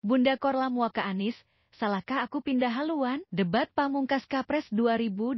Bunda Korla Muaka Anies, salahkah aku pindah haluan? Debat Pamungkas Kapres 2024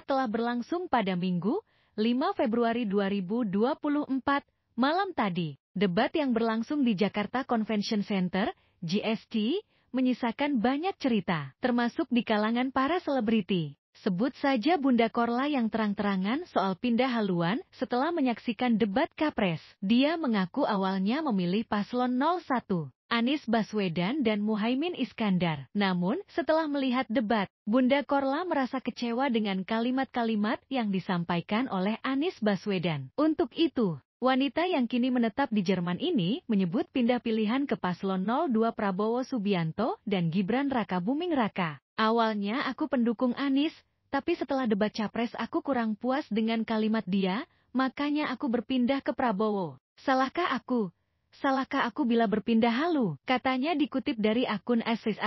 telah berlangsung pada Minggu, 5 Februari 2024, malam tadi. Debat yang berlangsung di Jakarta Convention Center, JSC, menyisakan banyak cerita, termasuk di kalangan para selebriti. Sebut saja Bunda Korla yang terang-terangan soal pindah haluan setelah menyaksikan debat Kapres. Dia mengaku awalnya memilih paslon 01. Anies Baswedan dan Muhaimin Iskandar. Namun, setelah melihat debat, Bunda Korla merasa kecewa dengan kalimat-kalimat yang disampaikan oleh Anies Baswedan. Untuk itu, wanita yang kini menetap di Jerman ini menyebut pindah pilihan ke paslon 02 Prabowo Subianto dan Gibran Raka Buming Raka. Awalnya aku pendukung Anies, tapi setelah debat Capres aku kurang puas dengan kalimat dia, makanya aku berpindah ke Prabowo. Salahkah aku? Salahkah aku bila berpindah halu? Katanya dikutip dari akun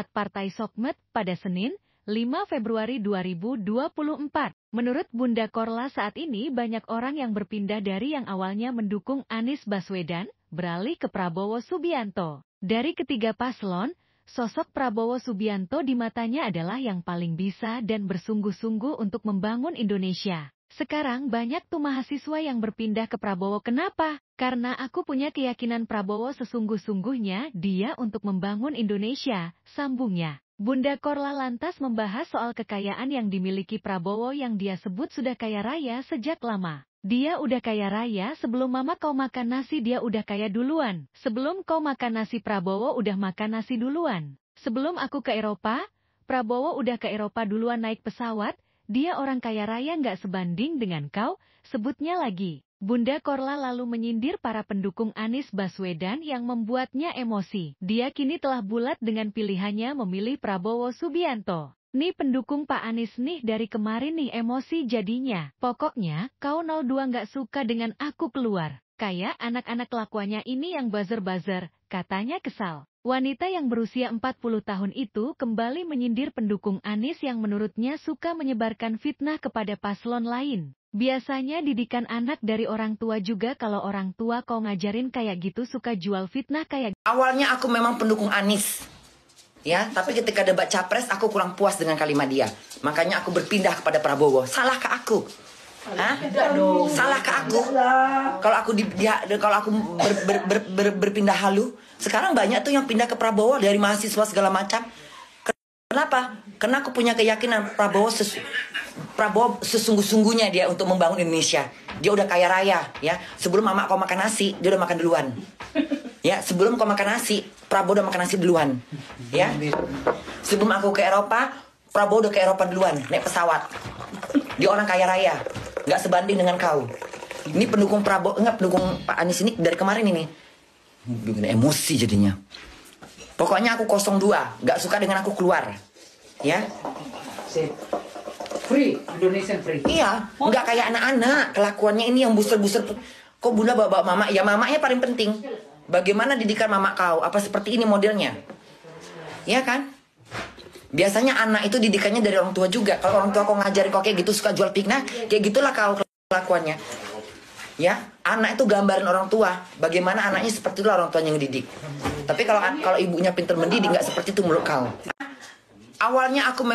@Partai Sokmed pada Senin, 5 Februari 2024. Menurut Bunda Korla saat ini banyak orang yang berpindah dari yang awalnya mendukung Anies Baswedan, beralih ke Prabowo Subianto. Dari ketiga paslon, sosok Prabowo Subianto di matanya adalah yang paling bisa dan bersungguh-sungguh untuk membangun Indonesia. Sekarang banyak tuh mahasiswa yang berpindah ke Prabowo. Kenapa? Karena aku punya keyakinan Prabowo sesungguh-sungguhnya dia untuk membangun Indonesia, sambungnya. Bunda Korla lantas membahas soal kekayaan yang dimiliki Prabowo yang dia sebut sudah kaya raya sejak lama. Dia udah kaya raya sebelum mama kau makan nasi, dia udah kaya duluan. Sebelum kau makan nasi Prabowo udah makan nasi duluan. Sebelum aku ke Eropa, Prabowo udah ke Eropa duluan naik pesawat. Dia orang kaya raya nggak sebanding dengan kau, sebutnya lagi. Bunda Korla lalu menyindir para pendukung Anies Baswedan yang membuatnya emosi. Dia kini telah bulat dengan pilihannya memilih Prabowo Subianto. Nih pendukung Pak Anies nih dari kemarin nih emosi jadinya. Pokoknya, kau 02 nggak suka dengan aku keluar. Kayak anak-anak lakuannya ini yang buzzer-buzzer, katanya kesal. Wanita yang berusia 40 tahun itu kembali menyindir pendukung Anies yang menurutnya suka menyebarkan fitnah kepada paslon lain. Biasanya didikan anak dari orang tua juga, kalau orang tua kau ngajarin kayak gitu suka jual fitnah kayak. Awalnya aku memang pendukung Anies, ya, tapi ketika debat Capres aku kurang puas dengan kalimat dia. Makanya aku berpindah kepada Prabowo. Salahkah aku? Hah? Salahkah aku? Kalau aku berpindah halu, sekarang banyak tuh yang pindah ke Prabowo dari mahasiswa segala macam. Kenapa? Karena aku punya keyakinan Prabowo sesungguh-sungguhnya dia untuk membangun Indonesia. Dia udah kaya raya, ya. Sebelum mama kau makan nasi, dia udah makan duluan. Ya, sebelum kau makan nasi, Prabowo udah makan nasi duluan. Ya. Sebelum aku ke Eropa, Prabowo udah ke Eropa duluan, naik pesawat. Dia orang kaya raya, nggak sebanding dengan kau. Ini pendukung Prabowo, enggak pendukung Pak Anies ini dari kemarin ini. Bikin emosi jadinya. Pokoknya aku 02, nggak suka dengan aku keluar. Ya. Free, Indonesian free. Iya, nggak kayak anak-anak. Kelakuannya ini yang buser-buser. Kok Bunda bawa mama? Ya mamanya paling penting. Bagaimana didikan mama kau? Apa seperti ini modelnya? Ya kan? Biasanya anak itu didikannya dari orang tua juga. Kalau orang tua kau ngajarin kau kayak gitu suka jual fitnah, kayak gitulah kau kelakuannya. Ya, anak itu gambaran orang tua. Bagaimana anaknya seperti itulah orang tuanya yang ngedidik. Tapi kalau ibunya pintar mendidik nggak seperti itu menurut kau. Awalnya aku